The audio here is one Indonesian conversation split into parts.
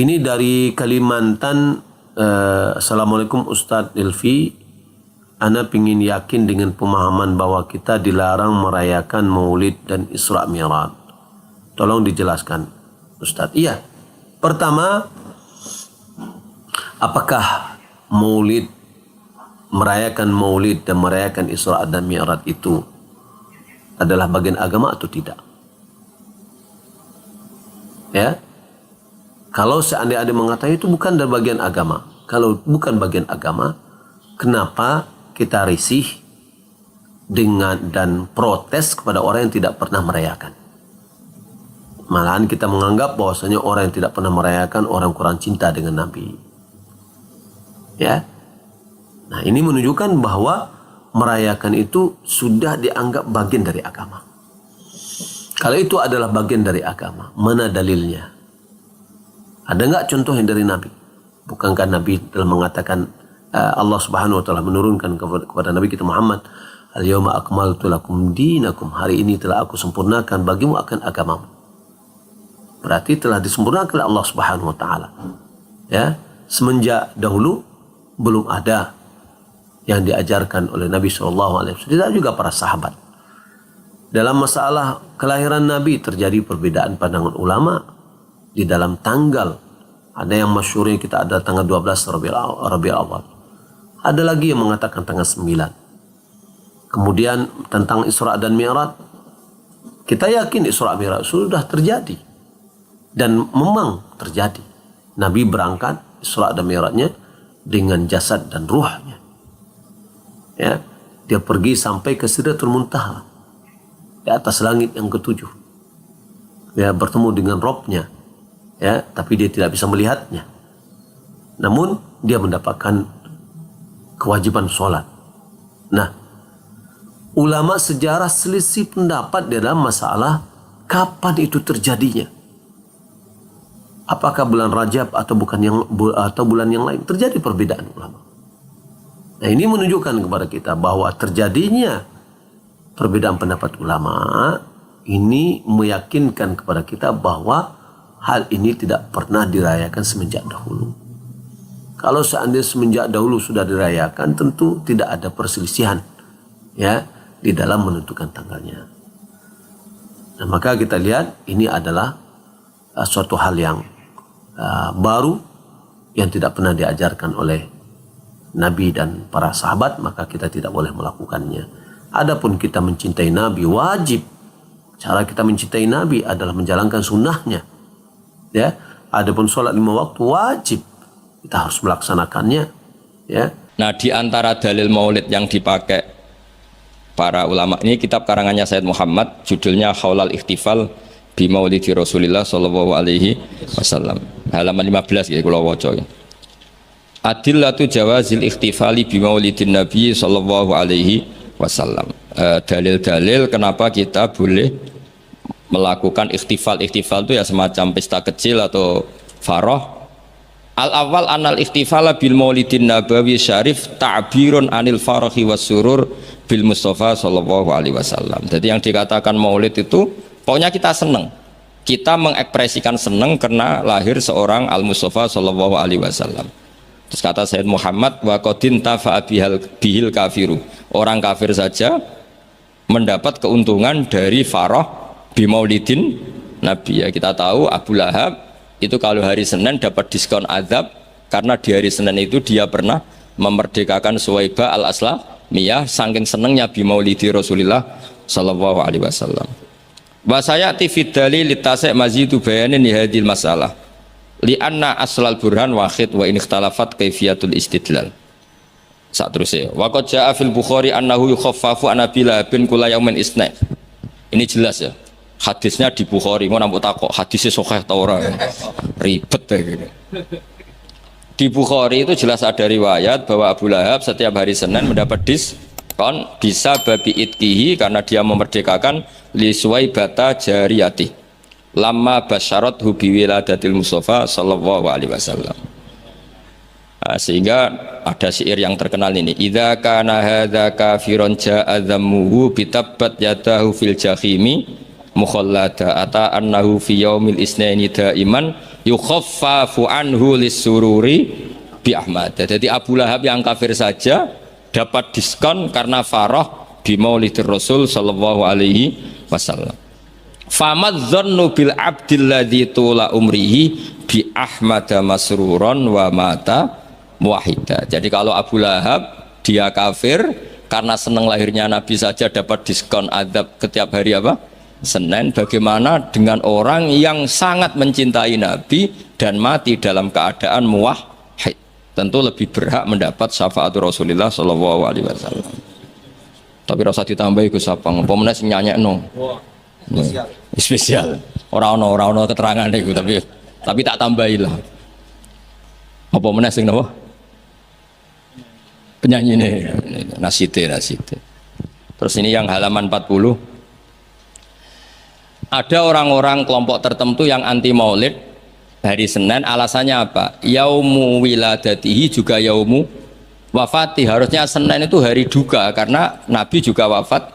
Ini dari Kalimantan. Assalamualaikum Ustadz Ilfi. Ana pingin yakin dengan pemahaman bahwa kita dilarang merayakan Maulid dan Isra Mi'raj. Tolong dijelaskan Ustadz. Iya. Pertama, apakah Maulid, merayakan Maulid dan merayakan Isra dan Mi'raj itu adalah bagian agama atau tidak? Ya. Kalau seandainya ada mengatakan itu bukan dari bagian agama. Kalau bukan bagian agama, kenapa kita risih dengan dan protes kepada orang yang tidak pernah merayakan? Malahan kita menganggap bahwasanya orang yang tidak pernah merayakan orang kurang cinta dengan Nabi. Ya. Nah, ini menunjukkan bahwa merayakan itu sudah dianggap bagian dari agama. Kalau itu adalah bagian dari agama, mana dalilnya? Ada enggak contoh yang dari Nabi? Bukankah Nabi telah mengatakan, Allah Subhanahu wa taala menurunkan kepada Nabi kita Muhammad, "Al-yauma akmaltu lakum dinakum." Hari ini telah aku sempurnakan bagimu akan agamamu. Berarti telah disempurnakan oleh Allah Subhanahu wa taala. Ya, semenjak dahulu belum ada yang diajarkan oleh Nabi SAW, tidak juga para sahabat. Dalam masalah kelahiran Nabi terjadi perbedaan pandangan ulama di dalam tanggal. Ada yang masyhurnya kita ada tanggal 12 Rabiul Awal. Ada lagi yang mengatakan tanggal 9. Kemudian tentang Isra dan Mi'raj, kita yakin Isra Mi'raj sudah terjadi. Dan memang terjadi. Nabi berangkat Isra dan Mi'rajnya dengan jasad dan ruhnya. Ya, dia pergi sampai ke Sidratul Muntaha, di atas langit yang ketujuh. Ya, bertemu dengan Robnya. Ya, tapi dia tidak bisa melihatnya. Namun dia mendapatkan kewajiban sholat. Nah, ulama sejarah selisih pendapat dalam masalah kapan itu terjadinya. Apakah bulan Rajab atau bulan yang lain? Terjadi perbedaan ulama. Nah, ini menunjukkan kepada kita bahwa terjadinya perbedaan pendapat ulama ini meyakinkan kepada kita bahwa hal ini tidak pernah dirayakan semenjak dahulu. Kalau seandainya semenjak dahulu sudah dirayakan, tentu tidak ada perselisihan ya di dalam menentukan tanggalnya. Nah, maka kita lihat ini adalah suatu hal yang baru yang tidak pernah diajarkan oleh Nabi dan para sahabat, maka kita tidak boleh melakukannya. Adapun kita mencintai Nabi, wajib. Cara kita mencintai Nabi adalah menjalankan sunnahnya. Ya, adapun sholat 5 waktu wajib, kita harus melaksanakannya. Ya. Nah, di antara dalil maulid yang dipakai para ulama ini kitab karangannya Sayyid Muhammad, judulnya Haulal Ikhtifal bi Maulidi Rasulillah sallallahu alaihi wasallam. Halaman 15 ya kula waca. Adillatu jawazil ikhtifali bi Maulidin Nabi sallallahu alaihi wasallam. Dalil-dalil kenapa kita boleh melakukan ikhtifal. Ikhtifal itu ya semacam pesta kecil atau faroh. Al-awwal anal ikhtifala bil maulidin nabawi syarif ta'birun anil farahi was surur bil Mustafa sallallahu alaihi wasallam. Jadi yang dikatakan maulid itu pokoknya kita senang. Kita mengekspresikan senang karena lahir seorang al-Mustafa sallallahu alaihi wasallam. Terus kata Sayyid Muhammad, wa qadin tafa'a bihil kafiru. Orang kafir saja mendapat keuntungan dari faroh bimaulidin Nabi. Ya, kita tahu Abu Lahab itu kalau hari Senin dapat diskon azab karena di hari Senin itu dia pernah memerdekakan Suwaibah al-Aslamiyah saking senangnya bimaulidi Rasulullah sallallahu alaihi wasallam. Wa sayati fi dalil litasai mazidu bayanin hadil masalah li anna aslal burhan wahid wa in ikhtalafat kaifiyatul istidlal. Saat terus ya. Wa qad jaa fil Bukhari annahu yukhaffafu an Abi Lahabin kula yaumin isna. Ini jelas ya. Hadisnya di Bukhari, mau nampak takok hadisnya sahih ta ora? Ribet ya gitu. Di Bukhari itu jelas ada riwayat bahwa Abu Lahab setiap hari Senin mendapat diskon bisa babi itkihi karena dia memerdekakan li Suwaibata jariyati. Lama basyarat hubi wiladatil Mustafa sallallahu alaihi wasallam. Sehingga ada syair yang terkenal ini, idza kana hadza kafiron ja'a dhammuhu bitabbat yadahu fil jahimi mukhallada ata annahu fi yaumil isnaini daiman yukhaffafu anhu lisururi bi Ahmad. Jadi Abu Lahab yang kafir saja dapat diskon karena farah bi Maulidir Rasul sallallahu alaihi wasallam. Famadzannu bil abdil ladzi tula umrihi bi Ahmad masruron wa mata muwahhida. Jadi kalau Abu Lahab dia kafir karena senang lahirnya Nabi saja dapat diskon azab setiap hari apa? Senin. Bagaimana dengan orang yang sangat mencintai Nabi dan mati dalam keadaan muwahhid? Tentu lebih berhak mendapat syafaat Rasulullah sallallahu alaihi wasallam. Tapi rasa ditambahi Gus Sapang, apa meneh sing nyanyekno. Spesial. Ora ono keterangan iku tapi tak tambahi lah. Apa meneh sing napa? Penyanyi ini nasite. Terus ini yang halaman 40. Ada orang-orang kelompok tertentu yang anti maulid hari Senin, alasannya apa? Yaumu wiladatihi juga yaumu wafati. Harusnya Senin itu hari duka karena Nabi juga wafat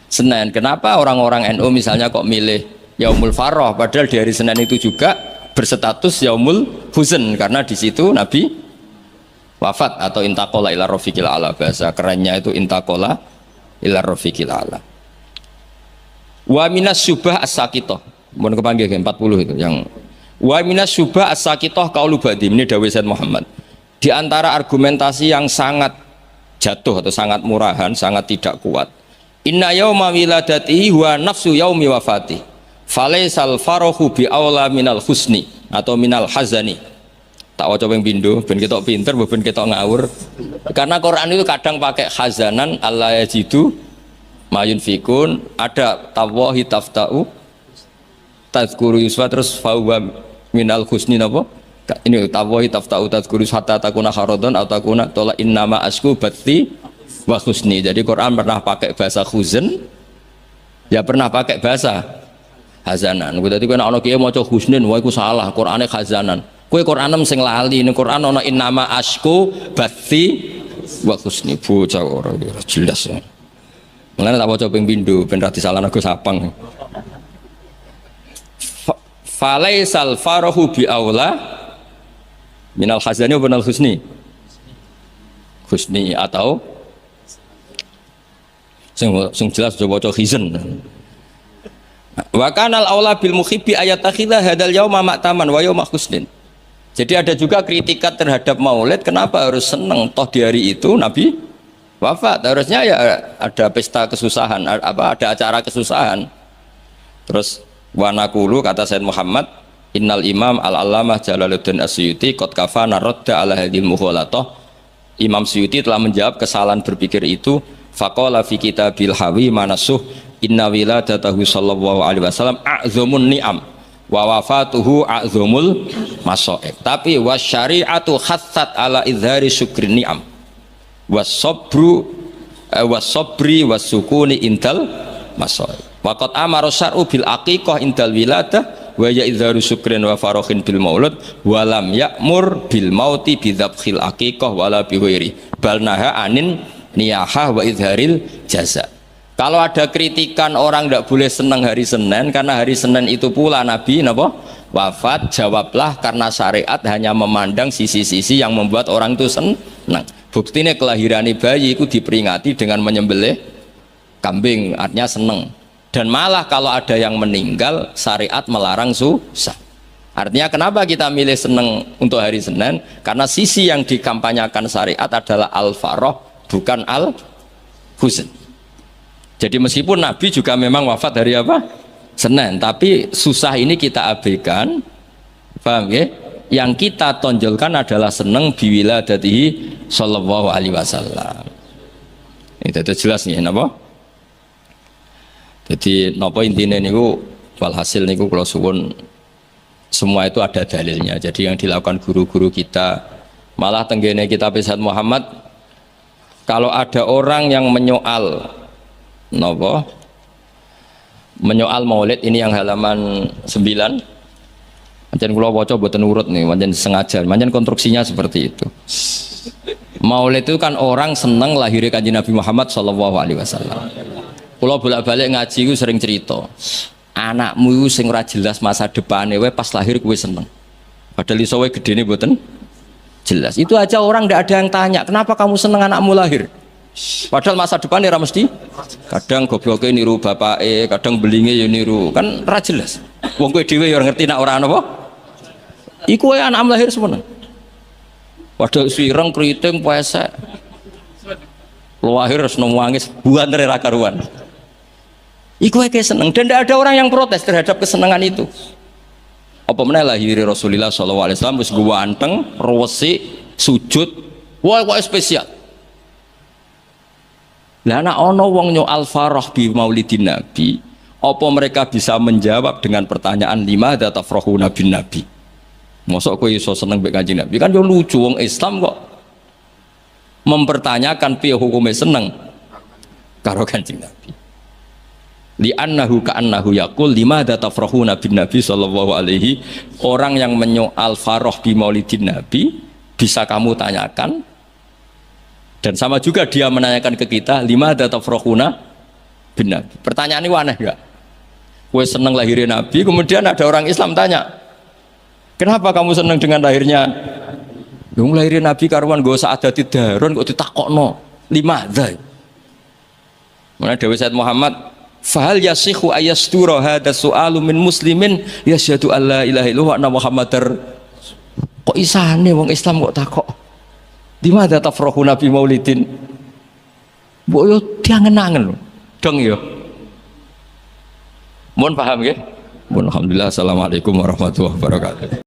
Senin. Kenapa orang-orang NU misalnya kok milih Yaumul Farah padahal di hari Senin itu juga berstatus Yaumul Huzn karena di situ Nabi wafat atau intaqala ila rafiqil ala, bahasa kerennya itu intaqala ila rafiqil ala. Wa minas syubah as-saqithah. Mun kepanggih 40 itu yang wa minas syubah as-saqithah qaulu badi ini dawuh Said Muhammad. Di antara argumentasi yang sangat jatuh atau sangat murahan, sangat tidak kuat. Inna yauma wiladatihi wa nafsu yaumi wafati falaisal farahu bi aula minal husni atau minal hazani. Tak waca ping pindho ben ketok pinter ben ketok ngawur. Karena Quran itu kadang pakai hazanan alla yajidu mayun fikun, ada tawahi taftau tazkuru yusfa terus fawa minal husni napa? Ini tawahi taftau tazkuru hatta takuna haradon atau takuna tola innama asku batti wa husni. Jadi Quran pernah pakai bahasa huzn, ya pernah pakai bahasa hazanan. Dadi kowe nek ana kiye maca husnin, wah iku salah, Qurane hazanan. Kowe Quranem sing lali, ning Quran ana innama asku batti wa husni. Bocah ora jelas. Mulane tak waca ping pindho ben ra disalahno Gus Sapang. Falaisal farahu bi aula minal hazani wa minal husni. Husni atau sing jelas coba waca khizn. Wa kanal aula bil muhibbi ayatakhidha hadal yauma ma'taman wa yauma husnin. Jadi ada juga kritikat terhadap maulid, kenapa harus seneng toh di hari itu Nabi wafat, harusnya ya ada pesta kesusahan, ada acara kesusahan. Terus wa naqulu kata Said Muhammad, innal imam al-allamah Jalaluddin Asyuti qad kafana radda ala hadhil mughalatah. Imam Suyuti telah menjawab kesalahan berpikir itu. Faqala fi kitabil hawi manasuh inna wiladatahu sallallahu alaihi wasallam a'zamun ni'am wa wafatuhu a'zamul masaib. Tapi wasyari'atu khassat ala izhari syukri ni'am wasabru wasabri wasukuni intal masaib. Waqad amara syar'u bil aqiqah indal wiladah wa ya izharu syukrin wa farahin bil maulud wa lam ya'mur bil mauti bi dzabhil aqiqah wala bi ghairi bal naha anin niyahah wa izharil jaza. Kalau ada kritikan orang tidak boleh senang hari Senin karena hari Senin itu pula Nabi wafat, jawablah karena syariat hanya memandang sisi-sisi yang membuat orang itu senang. Buktinya kelahiran bayi itu diperingati dengan menyembelih kambing, artinya senang. Dan malah kalau ada yang meninggal syariat melarang susah. Artinya kenapa kita milih senang untuk hari Senin? Karena sisi yang dikampanyakan syariat adalah al-farah bukan al-huzn. Jadi meskipun Nabi juga memang wafat hari apa? Senin, tapi susah ini kita abaikan. Paham ya? Yang kita tonjolkan adalah seneng biwiladatihi sallallahu alaihi wasallam. Itu jelas nih, napa? Jadi napa intine niku walhasil niku kula suwun semua itu ada dalilnya. Jadi yang dilakukan guru-guru kita, malah tenggene kitab Said Muhammad, kalau ada orang yang menyoal menyoal maulid, ini yang halaman 9. Pancen kula waca mboten urut nih, pancen sengaja, pancen konstruksinya seperti itu. Maulid itu kan orang seneng lahirnya Kanjeng Nabi Muhammad sallallahu alaihi wasallam. Kula bolak-balik ngaji ku sering cerita, anakmu iku sing ora jelas masa depane wae pas lahir kowe seneng. Padahal iso wae gedene mboten jelas. Itu aja orang tidak ada yang tanya, kenapa kamu seneng anakmu lahir? Padahal masa depan ya mesti kadang gobloknya niru bapake, kadang belinge ya niru, kan ra jelas. Wong kowe dhewe ya ngerti nak ora apa. Iku wae anakmu lahir semono. Padahal sireng kriting pesek. Lahir harus nangis buantere ra karuan. Iku wae seneng dan tidak ada orang yang protes terhadap kesenangan itu. Apa meneh lahir Rasulullah sallallahu alaihi wasallam wis ganteng, resik, sujud, wae spesial. Lah nek ana wong nyoal farah bi maulidin nabi, apa mereka bisa menjawab dengan pertanyaan lima tafrahuna bin nabi? Mosok kowe iso seneng mbek Kanjeng Nabi? Kan yo lucu wong Islam kok mempertanyakan piye hukume seneng karo Kanjeng Nabi. Li'annahu ka'annahu yaqul lima tafrahuna bin nabi sallallahu alaihi, orang yang menyoal farah bi maulidin nabi bisa kamu tanyakan. Dan sama juga dia menanyakan ke kita, lima tafrahuna bin nabi. Pertanyaan ini aneh enggak? Kowe seneng lahirin nabi, kemudian ada orang Islam tanya, kenapa kamu seneng dengan lahirnya? Yang lahirin nabi karuan gak usah ada tidaron kok ditakokno lima dzai. Mana Dewi Said Muhammad, fahal yasihu ayastura hadza su'alu min muslimin yasyhadu alla ilaha illallah wa anna muhammadar. Kok isane wong Islam kok takok di mana tafrahuna bi maulidin? Mbok yo diangen-angen lho. Dong yo. Mohon paham nggih? Mohon alhamdulillah. Assalamualaikum warahmatullahi wabarakatuh.